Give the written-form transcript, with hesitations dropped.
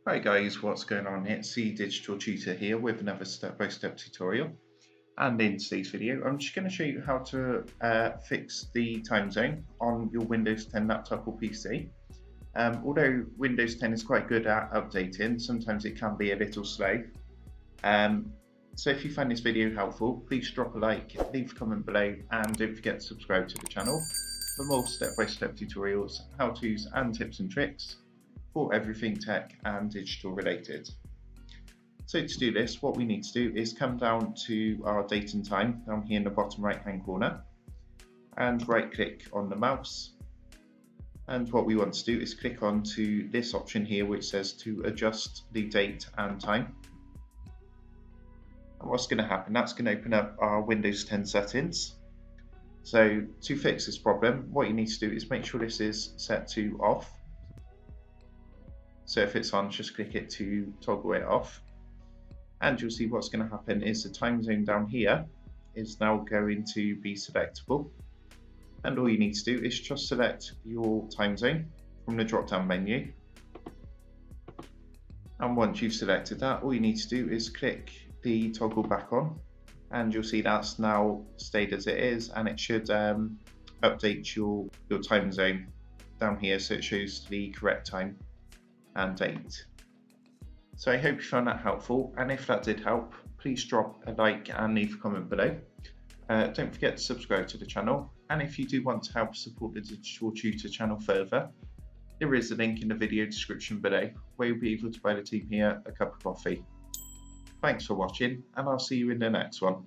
Hi guys, what's going on? It's the Digital Tutor here with another step-by-step tutorial. And in today's video, I'm just going to show you how to fix the time zone on your Windows 10 laptop or PC. Although Windows 10 is quite good at updating, sometimes it can be a little slow. So if you find this video helpful, please drop a like, leave a comment below, and don't forget to subscribe to the channel for more step-by-step tutorials, how-tos, and tips and tricks for everything tech and digital related. So to do this, what we need to do is come down to our date and time down here in the bottom right hand corner and right click on the mouse. And what we want to do is click on to this option here which says to adjust the date and time. And what's going to happen, that's going to open up our Windows 10 settings. So to fix this problem, what you need to do is make sure this is set to off. So if it's on, just click it to toggle it off. And you'll see what's going to happen is the time zone down here is now going to be selectable. And all you need to do is just select your time zone from the drop down menu. And once you've selected that, all you need to do is click the toggle back on. And you'll see that's now stayed as it is, and it should update your time zone down here so it shows the correct time and date. So I hope you found that helpful, and if that did help, please drop a like and leave a comment below. Don't forget to subscribe to the channel, and if you do want to help support the Digital Tutor channel further, there is a link in the video description below where you'll be able to buy the team here a cup of coffee. Thanks for watching, and I'll see you in the next one.